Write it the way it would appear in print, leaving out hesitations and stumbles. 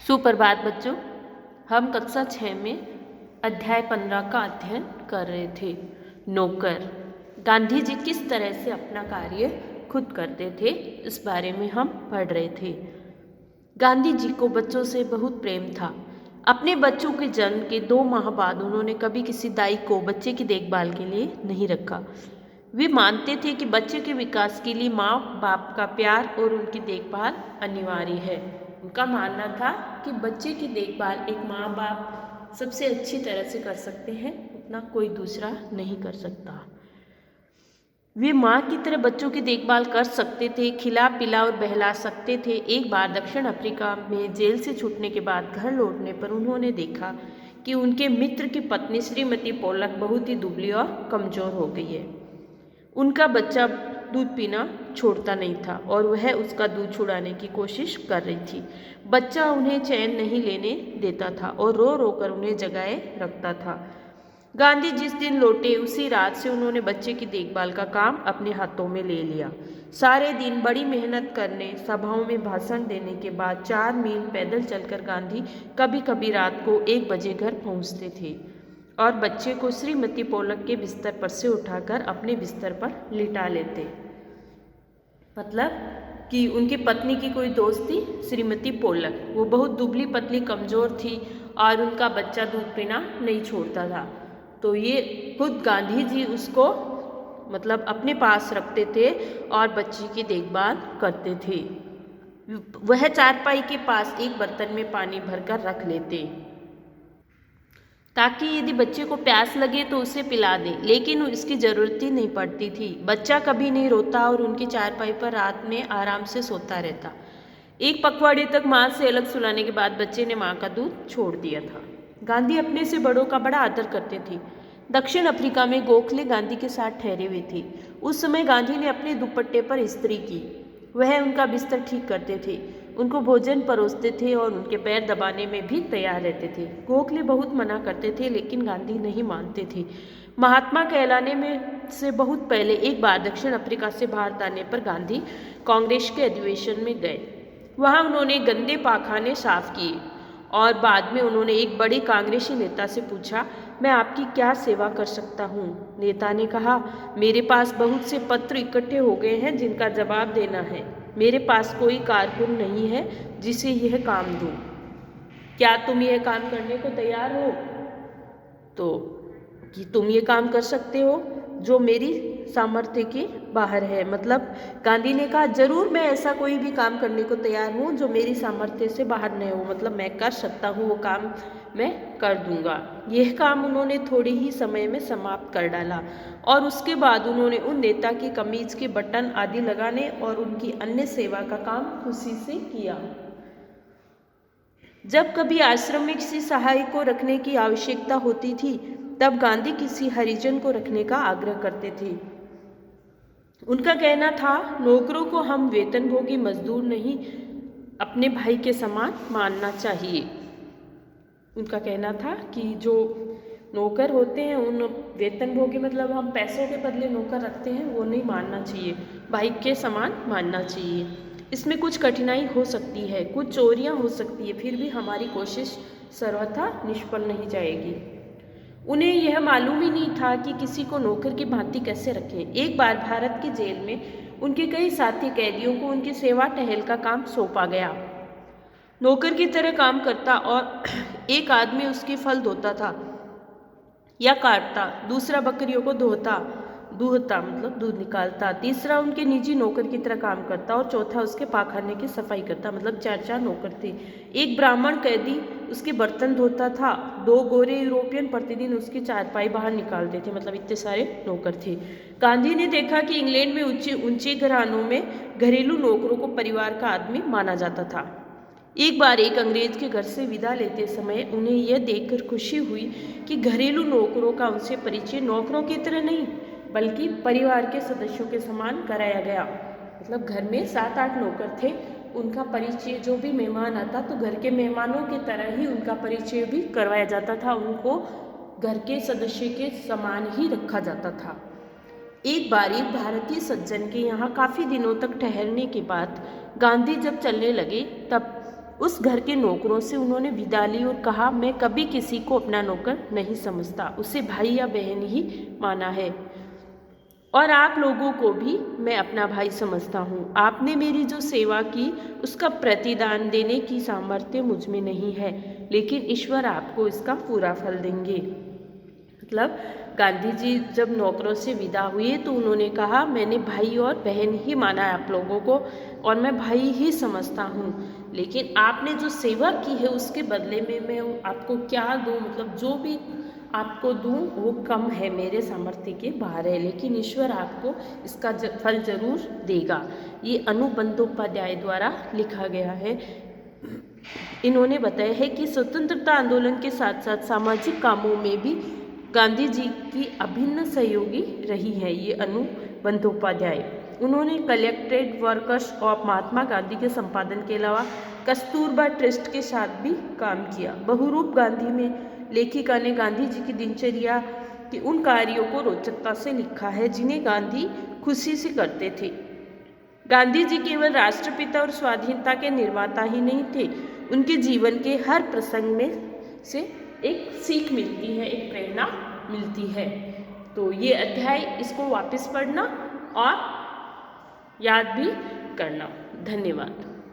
सुप्रभात बच्चों। हम कक्षा 6 में अध्याय 15 का अध्ययन कर रहे थे। नौकर। गांधी जी किस तरह से अपना कार्य खुद करते थे, इस बारे में हम पढ़ रहे थे। गांधी जी को बच्चों से बहुत प्रेम था। अपने बच्चों के जन्म के 2 माह बाद उन्होंने कभी किसी दाई को बच्चे की देखभाल के लिए नहीं रखा। वे मानते थे कि बच्चे के विकास के लिए माँ बाप का प्यार और उनकी देखभाल अनिवार्य है। उनका मानना था कि बच्चे की देखभाल एक माँ बाप सबसे अच्छी तरह से कर सकते हैं, उतना कोई दूसरा नहीं कर सकता। वे माँ की तरह बच्चों की देखभाल कर सकते थे, खिला पिला और बहला सकते थे। एक बार दक्षिण अफ्रीका में जेल से छूटने के बाद घर लौटने पर उन्होंने देखा कि उनके मित्र की पत्नी श्रीमती पोलक बहुत ही दुबली और कमज़ोर हो गई है। उनका बच्चा दूध पीना छोड़ता नहीं था और वह उसका दूध छुड़ाने की कोशिश कर रही थी। बच्चा उन्हें चैन नहीं लेने देता था और रो रो कर उन्हें जगाए रखता था। गांधी जिस दिन लौटे उसी रात से उन्होंने बच्चे की देखभाल का काम अपने हाथों में ले लिया। सारे दिन बड़ी मेहनत करने, सभाओं में भाषण देने के बाद 4 मील पैदल चलकर गांधी कभी कभी रात को 1 बजे घर पहुंचते थे और बच्चे को श्रीमती पोलक के बिस्तर पर से उठाकर अपने बिस्तर पर लिटा लेते। मतलब कि उनकी पत्नी की कोई दोस्त थी श्रीमती पोलक, वो बहुत दुबली पतली कमज़ोर थी और उनका बच्चा दूध पीना नहीं छोड़ता था। तो ये खुद गांधी जी उसको मतलब अपने पास रखते थे और बच्ची की देखभाल करते थे। वह चारपाई के पास एक बर्तन में पानी भरकर रख लेते ताकि यदि बच्चे को प्यास लगे तो उसे पिला दे, लेकिन इसकी ज़रूरत ही नहीं पड़ती थी। बच्चा कभी नहीं रोता और उनकी चारपाई पर रात में आराम से सोता रहता। 1 पखवाड़े तक माँ से अलग सुलाने के बाद बच्चे ने माँ का दूध छोड़ दिया था। गांधी अपने से बड़ों का बड़ा आदर करते थे। दक्षिण अफ्रीका में गोखले गांधी के साथ ठहरे हुए थे। उस समय गांधी ने अपने दुपट्टे पर इस्त्री की। वह उनका बिस्तर ठीक करते थे, उनको भोजन परोसते थे और उनके पैर दबाने में भी तैयार रहते थे। गोखले बहुत मना करते थे, लेकिन गांधी नहीं मानते थे। महात्मा कहलाने में से बहुत पहले एक बार दक्षिण अफ्रीका से भारत आने पर गांधी कांग्रेस के अधिवेशन में गए। वहाँ उन्होंने गंदे पाखाने साफ किए और बाद में उन्होंने एक बड़े कांग्रेसी नेता से पूछा, मैं आपकी क्या सेवा कर सकता हूँ? नेता ने कहा, मेरे पास बहुत से पत्र इकट्ठे हो गए हैं जिनका जवाब देना है। मेरे पास कोई कारकुन नहीं है जिसे यह काम दूँ। क्या तुम यह काम करने को तैयार हो? तो कि तुम ये काम कर सकते हो जो मेरी सामर्थ्य के बाहर है। मतलब गांधी ने कहा, जरूर मैं ऐसा कोई भी काम करने को तैयार हूँ जो मेरी सामर्थ्य से बाहर नहीं हो, मतलब मैं कर सकता हूँ, वो काम मैं कर दूंगा। यह काम उन्होंने थोड़े ही समय में समाप्त कर डाला और उसके बाद उन्होंने उन नेता की कमीज के बटन आदि लगाने और उनकी अन्य सेवा का काम खुशी से किया। जब कभी आश्रम में किसी सहायक को रखने की आवश्यकता होती थी तब गांधी किसी हरिजन को रखने का आग्रह करते थे। उनका कहना था, नौकरों को हम वेतनभोगी मजदूर नहीं, अपने भाई के समान मानना चाहिए। उनका कहना था कि जो नौकर होते हैं उन वेतनभोगी, मतलब हम पैसों के बदले नौकर रखते हैं, वो नहीं मानना चाहिए, भाई के समान मानना चाहिए। इसमें कुछ कठिनाई हो सकती है, कुछ चोरियां हो सकती है, फिर भी हमारी कोशिश सर्वथा निष्फल नहीं जाएगी। उन्हें यह मालूम ही नहीं था कि किसी को नौकर की भांति कैसे रखें। एक बार भारत की जेल में उनके कई साथी कैदियों को उनकी सेवा टहल का काम सौंपा गया। नौकर की तरह काम करता और एक आदमी उसके फल धोता था या काटता, दूसरा बकरियों को दूहता मतलब दूध निकालता, तीसरा उनके निजी नौकर की तरह काम करता और चौथा उसके पाखाने की सफाई करता। मतलब 4 नौकर थे। एक ब्राह्मण कैदी उसके बर्तन धोता था, 2 गोरे यूरोपियन प्रतिदिन उसकी चारपाई बाहर निकालते थे। मतलब इतने सारे नौकर थे। गांधी ने देखा कि इंग्लैंड में ऊंचे घरानों में घरेलू नौकरों को परिवार का आदमी माना जाता था। एक बार एक अंग्रेज के घर से विदा लेते समय उन्हें यह देखकर खुशी हुई कि घरेलू नौकरों का उनसे परिचय नौकरों की तरह नहीं बल्कि परिवार के सदस्यों के समान कराया गया। मतलब घर में 7-8 नौकर थे, उनका परिचय, जो भी मेहमान आता तो घर के मेहमानों की तरह ही उनका परिचय भी करवाया जाता था, उनको घर के सदस्य के समान ही रखा जाता था। एक बार एक भारतीय सज्जन के यहाँ काफ़ी दिनों तक ठहरने के बाद गांधी जब चलने लगे तब उस घर के नौकरों से उन्होंने विदा ली और कहा, मैं कभी किसी को अपना नौकर नहीं समझता, उसे भाई या बहन ही माना है और आप लोगों को भी मैं अपना भाई समझता हूँ। आपने मेरी जो सेवा की उसका प्रतिदान देने की सामर्थ्य मुझ में नहीं है, लेकिन ईश्वर आपको इसका पूरा फल देंगे। मतलब गांधी जी जब नौकरों से विदा हुए तो उन्होंने कहा, मैंने भाई और बहन ही माना है आप लोगों को और मैं भाई ही समझता हूँ, लेकिन आपने जो सेवा की है उसके बदले में मैं आपको क्या दूँ, मतलब जो भी आपको दूँ वो कम है, मेरे सामर्थ्य के बाहर है, लेकिन ईश्वर आपको इसका फल जरूर देगा। ये अनु बंदोपाध्याय द्वारा लिखा गया है। इन्होंने बताया है कि स्वतंत्रता आंदोलन के साथ साथ सामाजिक कामों में भी गांधी जी की अभिन्न सहयोगी रही है ये अनु बंदोपाध्याय। उन्होंने collected workers of Mahatma Gandhi के संपादन के अलावा कस्तूरबा ट्रस्ट के साथ भी काम किया। बहुरूप गांधी में लेखिका ने गांधी जी की दिनचर्या के उन कार्यों को रोचकता से लिखा है जिन्हें गांधी खुशी से करते थे। गांधी जी केवल राष्ट्रपिता और स्वाधीनता के निर्माता ही नहीं थे, उनके जीवन के हर प्रसंग में से एक सीख मिलती है, एक प्रेरणा मिलती है। तो ये अध्याय इसको वापस पढ़ना और याद भी करना। धन्यवाद।